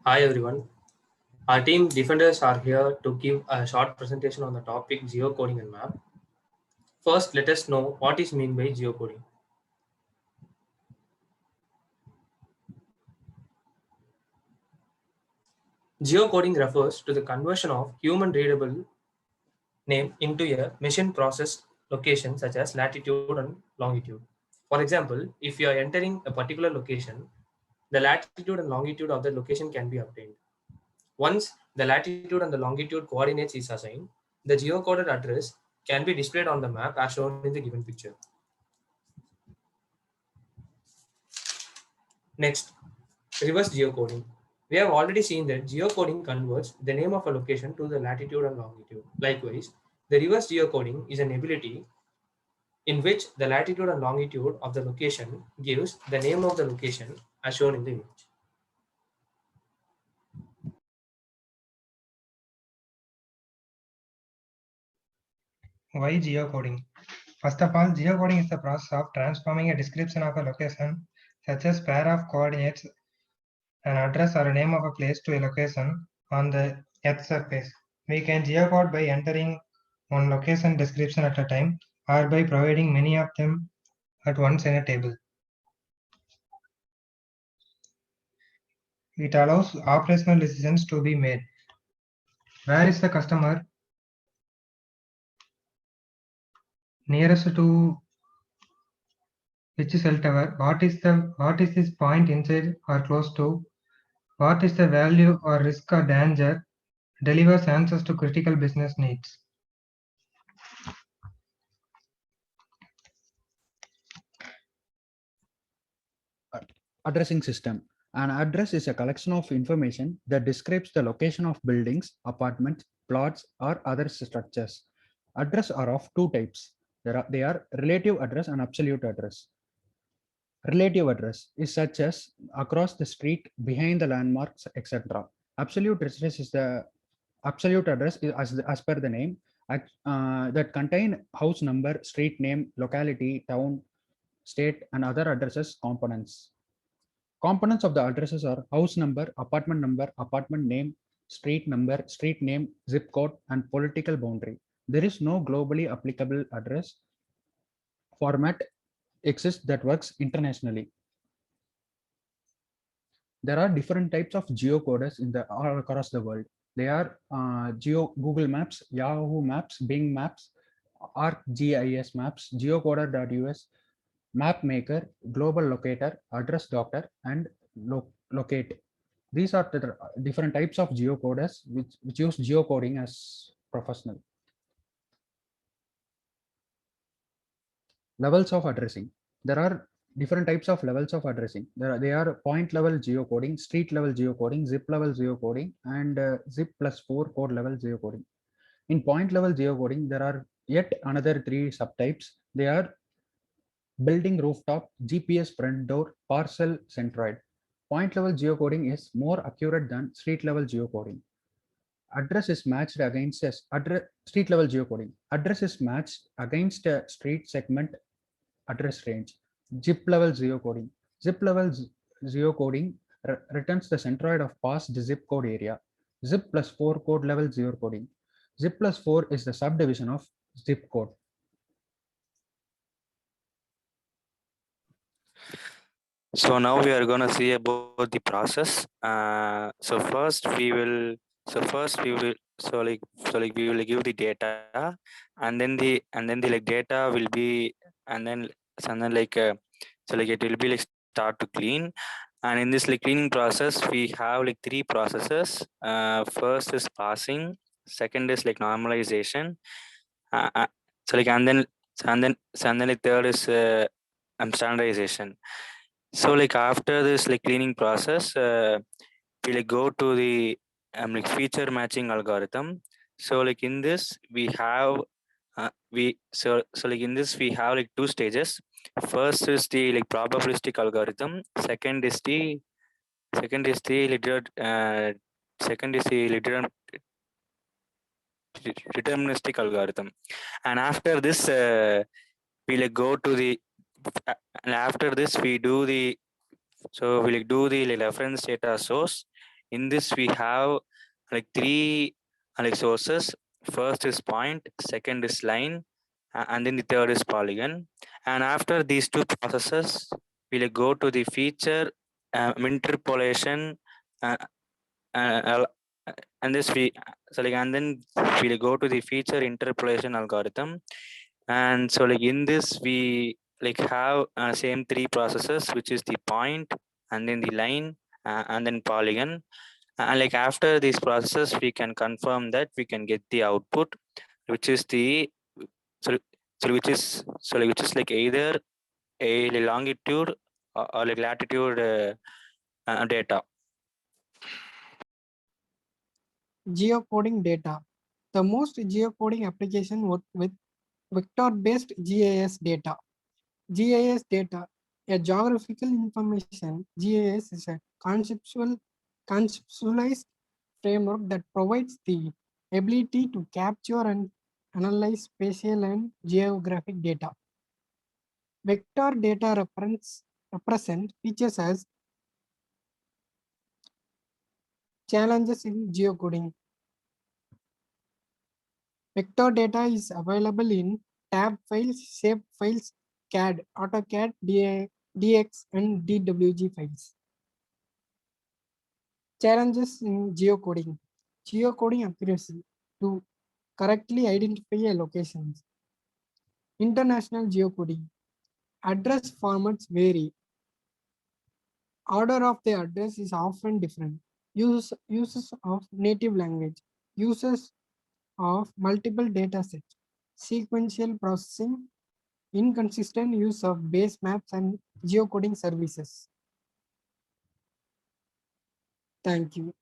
Hi everyone. Our team defenders are here to give a short presentation on the topic geocoding and map. First, let us know what is meant by geocoding. Geocoding refers to the conversion of human readable name into a machine processed location such as latitude and longitude. For example, if you are entering a particular location, the latitude and longitude of the location can be obtained. Once the latitude and the longitude coordinates is assigned, the geocoded address can be displayed on the map as shown in the given picture. Next, reverse geocoding. We have already seen that geocoding converts the name of a location to the latitude and longitude. Likewise, the reverse geocoding is an ability in which the latitude and longitude of the location gives the name of the location as shown in the image. Why geocoding? First of all, geocoding is the process of transforming a description of a location, such as pair of coordinates, an address or a name of a place to a location on the Earth's surface. We can geocode by entering one location description at a time or by providing many of them at once in a table. It allows operational decisions to be made. Where is the customer nearest to which cell tower? What is this point inside or close to? What is the value or risk or danger? Delivers answers to critical business needs. Addressing system. An address is a collection of information that describes the location of buildings, apartments, plots, or other structures. Address are of two types. They are relative address and absolute address. Relative address is such as across the street, behind the landmarks, etc. Absolute address is the absolute address is as per the name that contain house number, street name, locality, town, state, and other addresses components. Components of the addresses are house number, apartment name, street number, street name, zip code, and political boundary. There is no globally applicable address format exists that works internationally. There are different types of geocoders all across the world. They are Google Maps, Yahoo Maps, Bing Maps, ArcGIS Maps, Geocoder.us, MapMaker, Global Locator, Address Doctor, and Locate. These are the different types of geocoders which use geocoding as professional. Levels of addressing. There are different types of levels of addressing. They are point level geocoding, street level geocoding, zip level geocoding, and zip +4 code level geocoding. In point level geocoding, there are yet another 3 subtypes. They are building rooftop, GPS front door, parcel centroid. Point level geocoding is more accurate than street level geocoding. Address is matched against a street level geocoding. Address is matched against a street segment address range. Zip level geocoding. Zip level geocoding returns the centroid of past zip code area. Zip +4 code level geocoding. Zip +4 is the subdivision of zip code. So now we are going to see about the process. First we will we will give the data, and then the like data will be, and then it will be like start to clean. And in this like cleaning process, we have like 3 processes. First is parsing, second is like normalization, and then like third is standardization. So like after this like cleaning process, we like go to the like feature matching algorithm. So like in this we have like in this we have like 2 stages. First is the like probabilistic algorithm. Second is the deterministic algorithm. And after this, we like go to the and after this we do the, so we like do the like reference data source. in this we have like three like sources. First is point, second is line, and then the third is polygon. And after these two processes, we'll go to the feature interpolation, uh, uh, and this we so like and then we'll go to the feature interpolation algorithm. And so like in this we like have same three processes, which is the point, and then the line, and then polygon. And like after these processes, we can confirm that we can get the output, which is the so, which is like either a longitude or like latitude data. Geocoding data. The most geocoding application work with vector-based GIS data. GIS data, a geographical information. GIS is a conceptualized framework that provides the ability to capture and analyze spatial and geographic data. Vector data represent features as challenges in geocoding. Vector data is available in tab files, shape files, CAD, AutoCAD, DX, and DWG files. Challenges in geocoding. Geocoding accuracy to correctly identify a location. International geocoding. Address formats vary. Order of the address is often different. Uses of native language. Uses of multiple data sets. Sequential processing. Inconsistent use of base maps and geocoding services. Thank you.